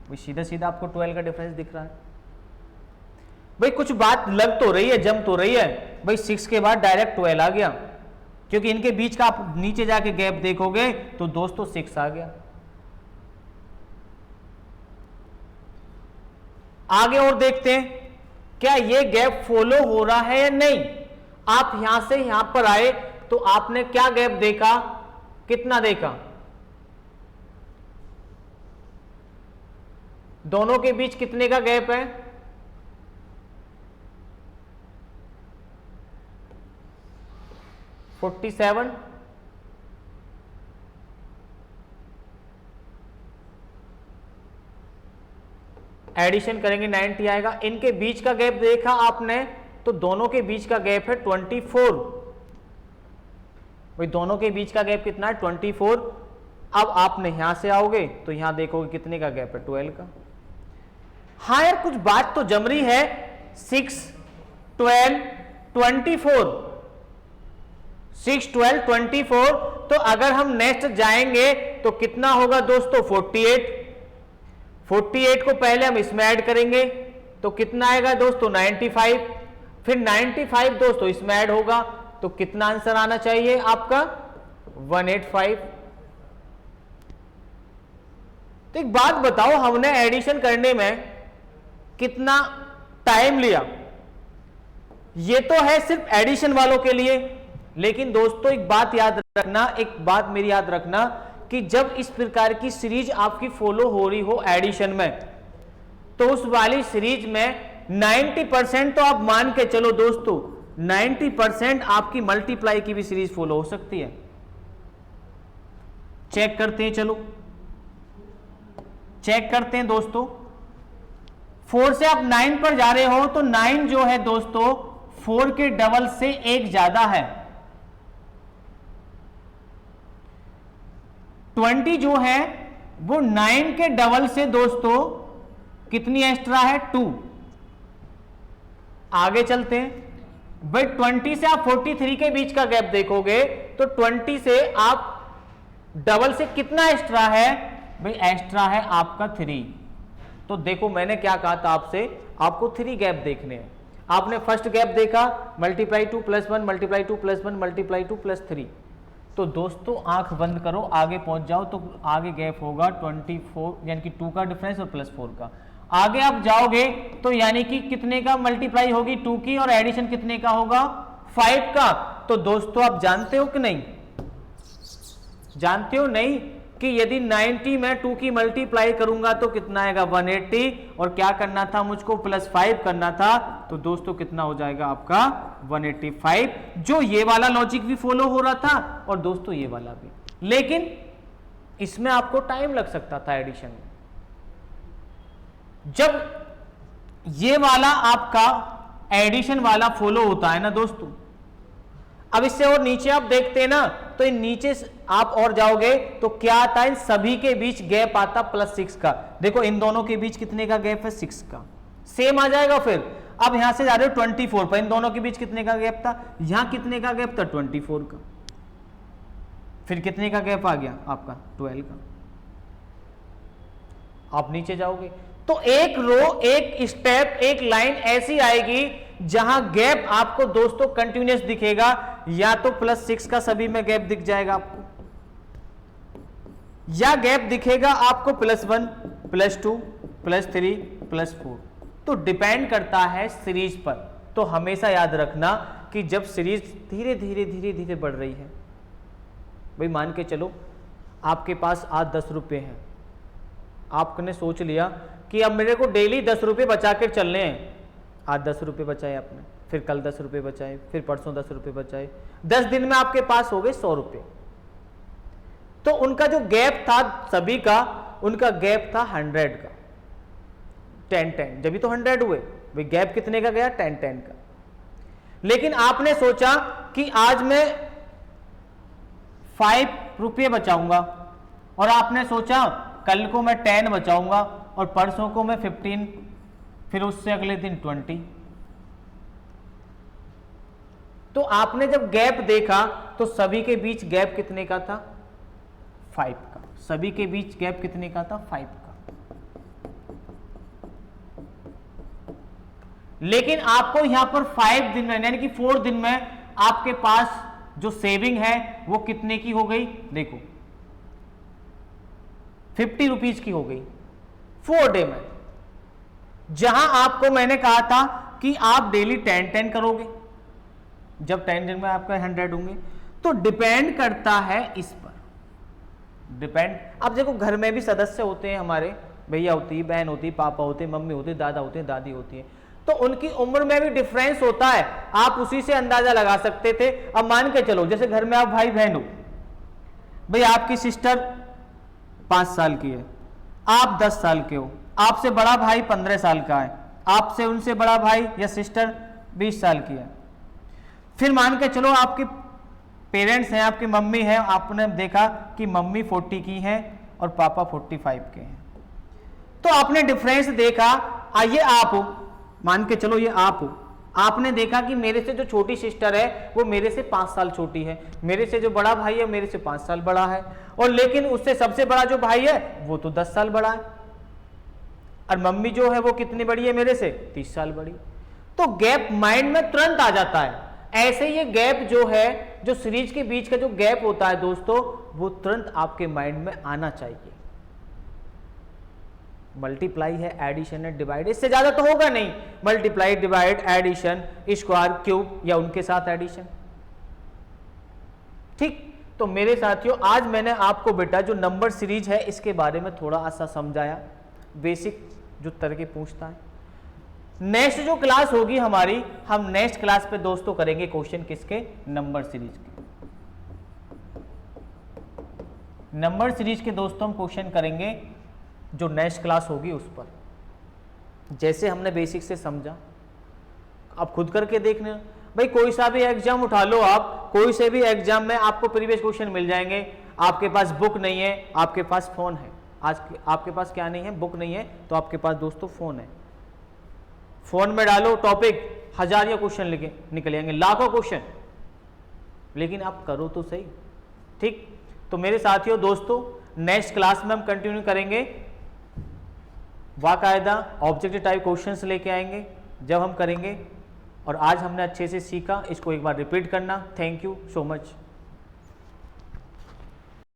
भाई सीधा सीधा आपको 12 का डिफरेंस दिख रहा है। भाई कुछ बात लग तो रही है, जम तो रही है। भाई 6 के बाद डायरेक्ट 12 आ गया, क्योंकि इनके बीच का आप नीचे जाके गैप देखोगे तो दोस्तों 6 आ गया। आगे और देखते हैं क्या ये गैप फॉलो हो रहा है या नहीं। आप यहां से यहां पर आए तो आपने क्या गैप देखा? कितना देखा? दोनों के बीच कितने का गैप है? 47। एडिशन करेंगे 90 आएगा। इनके बीच का गैप देखा आपने तो दोनों के बीच का गैप है 24। भाई दोनों के बीच का गैप कितना है? 24। अब आपने यहां से आओगे तो यहां देखोगे कितने का गैप है? 12 का। हाँ यार कुछ बात तो जम रही है। 6 12 24 6 12 24। तो अगर हम नेक्स्ट जाएंगे तो कितना होगा दोस्तों? 48। 48 को पहले हम इसमें ऐड करेंगे तो कितना आएगा दोस्तों? 95। फिर 95 दोस्तों इसमें ऐड होगा तो कितना आंसर आना चाहिए आपका? 185। तो एक बात बताओ, हमने एडिशन करने में कितना टाइम लिया? ये तो है सिर्फ एडिशन वालों के लिए, लेकिन दोस्तों एक बात याद रखना, एक बात मेरी याद रखना कि जब इस प्रकार की सीरीज आपकी फॉलो हो रही हो एडिशन में, तो उस वाली सीरीज में 90% तो आप मान के चलो दोस्तों, 90% आपकी मल्टीप्लाई की भी सीरीज फॉलो हो सकती है। चेक करते हैं, चलो चेक करते हैं दोस्तों। 4 से आप 9 पर जा रहे हो तो 9 जो है दोस्तों 4 के डबल से एक ज्यादा है। 20 जो है वो 9 के डबल से दोस्तों कितनी एक्स्ट्रा है, 2। आगे चलते हैं भाई, 20 से आप 43 के बीच का गैप देखोगे तो 20 से आप डबल से कितना एक्स्ट्रा है भाई, एक्स्ट्रा है आपका 3। तो देखो मैंने क्या कहा था आपसे, आपको 3 गैप देखने हैं। आपने फर्स्ट गैप देखा मल्टीप्लाई 2 + 1 मल्टीप्लाई 2 + 1 मल्टीप्लाई 2 + 3। तो दोस्तों आंख बंद करो, आगे पहुंच जाओ तो आगे गैप होगा 24, यानी कि 2 का डिफरेंस और +4 का। आगे आप जाओगे तो यानी कि कितने का मल्टीप्लाई होगी, 2 की, और एडिशन कितने का होगा, 5 का। तो दोस्तों आप जानते हो कि नहीं, जानते हो नहीं कि यदि 90 में 2 की मल्टीप्लाई करूंगा तो कितना आएगा, 180, और क्या करना था मुझको, +5 करना था। तो दोस्तों कितना हो जाएगा आपका 185, जो ये वाला लॉजिक भी फॉलो हो रहा था और दोस्तों ये वाला भी। लेकिन इसमें आपको टाइम लग सकता था एडिशन में। जब ये वाला आपका एडिशन वाला फॉलो होता है ना दोस्तों, अब इससे और नीचे आप देखते हैं ना, तो इन नीचे आप और जाओगे तो क्या आता है, इन सभी के बीच गैप आता +6 का। देखो इन दोनों के बीच कितने का गैप है, 6 का, सेम आ जाएगा। फिर अब यहां से जा रहे हो 24 पर, इन दोनों के बीच कितने का गैप था, यहां कितने का गैप था, 24 का। फिर कितने का गैप आ गया आपका, 12 का। आप नीचे जाओगे तो एक रो, एक स्टेप, एक लाइन ऐसी आएगी जहां गैप आपको दोस्तों कंटिन्यूअस दिखेगा, या तो +6 का सभी में गैप दिख जाएगा आपको, या गैप दिखेगा आपको +1, +2, +3, +4। तो डिपेंड करता है सीरीज पर। तो हमेशा याद रखना कि जब सीरीज धीरे धीरे धीरे धीरे बढ़ रही है, भाई मान के चलो आपके पास आज 10 रुपये हैं, आपने सोच लिया कि अब मेरे को डेली 10 रुपये बचा के चलने हैं। आज 10 रुपये बचाए आपने, फिर कल 10 रुपये बचाए, फिर परसों 10 रुपये बचाए, 10 दिन में आपके पास हो गए 100 रुपये। तो उनका जो गैप था सभी का, उनका गैप था 100 का, 10-10, जब भी तो 100 हुए भाई, गैप कितने का गया, 10-10 का। लेकिन आपने सोचा कि आज मैं 5 रुपये बचाऊंगा, और आपने सोचा कल को मैं 10 बचाऊंगा, और परसों को मैं 15, फिर उससे अगले दिन 20। तो आपने जब गैप देखा तो सभी के बीच गैप कितने का था, 5 का। सभी के बीच गैप कितने का था, 5 का। लेकिन आपको यहां पर 5 दिन में, यानी कि 4 दिन में आपके पास जो सेविंग है वो कितने की हो गई, देखो 50 रुपीज की हो गई 4 डे में। जहां आपको मैंने कहा था कि आप डेली 10-10 करोगे, जब 10 दिन में आपका 100 होंगे। तो डिपेंड करता है इस पर, डिपेंड। अब देखो घर में भी सदस्य होते हैं हमारे, भैया होती है, बहन होती है, पापा होते हैं, मम्मी होती है, दादा होते हैं, दादी होती है, तो उनकी उम्र में भी डिफरेंस होता है। आप उसी से अंदाजा लगा सकते थे। अब मान के चलो जैसे घर में आप भाई बहन हो, भाई आपकी सिस्टर 5 साल की है, आप 10 साल के हो, आपसे बड़ा भाई 15 साल का है, आपसे उनसे बड़ा भाई या सिस्टर 20 साल की है। फिर मान के चलो आपके पेरेंट्स हैं, आपकी मम्मी है, आपने देखा कि मम्मी 40 की है और पापा 45 के हैं, तो आपने डिफरेंस देखा। आइए आप हो, मान के चलो ये आप हो, आपने देखा कि मेरे से जो छोटी सिस्टर है वो मेरे से 5 साल छोटी है, मेरे से जो बड़ा भाई है मेरे से 5 साल बड़ा है, और लेकिन उससे सबसे बड़ा जो भाई है वो तो 10 साल बड़ा है, और मम्मी जो है वो कितनी बड़ी है मेरे से, 30 साल बड़ी। तो गैप माइंड में तुरंत आ जाता है। ऐसे ये गैप जो है, जो सीरीज के बीच का जो गैप होता है दोस्तों, वो तुरंत आपके माइंड में आना चाहिए। मल्टीप्लाई है, एडिशन है, डिवाइड, इससे ज्यादा तो होगा नहीं। Multiply, divide, addition, square, cube, या उनके साथ एडिशन। ठीक, तो मेरे साथियों आज मैंने आपको बेटा जो नंबर सीरीज है इसके बारे में थोड़ा सा समझाया, बेसिक जो तरह के पूछता है। नेक्स्ट जो क्लास होगी हमारी, हम नेक्स्ट क्लास पे दोस्तों करेंगे क्वेश्चन किसके, नंबर सीरीज के। नंबर सीरीज के दोस्तों हम क्वेश्चन करेंगे जो नेक्स्ट क्लास होगी उस पर। जैसे हमने बेसिक से समझा, आप खुद करके देखना। भाई कोई सा भी एग्जाम उठा लो आप, कोई से भी एग्जाम में आपको प्रीवियस क्वेश्चन मिल जाएंगे। आपके पास बुक नहीं है, आपके पास फोन है। आज आपके पास क्या नहीं है, बुक नहीं है, तो आपके पास दोस्तों फोन है। फोन में डालो टॉपिक, हजारों क्वेश्चन लिखे निकल आएंगे, लाखों क्वेश्चन, लेकिन आप करो तो सही। ठीक, तो मेरे साथियों दोस्तों, नेक्स्ट क्लास में हम कंटिन्यू करेंगे, बाकायदा ऑब्जेक्टिव टाइप क्वेश्चंस लेके आएंगे जब हम करेंगे। और आज हमने अच्छे से सीखा, इसको एक बार रिपीट करना। Thank you so much.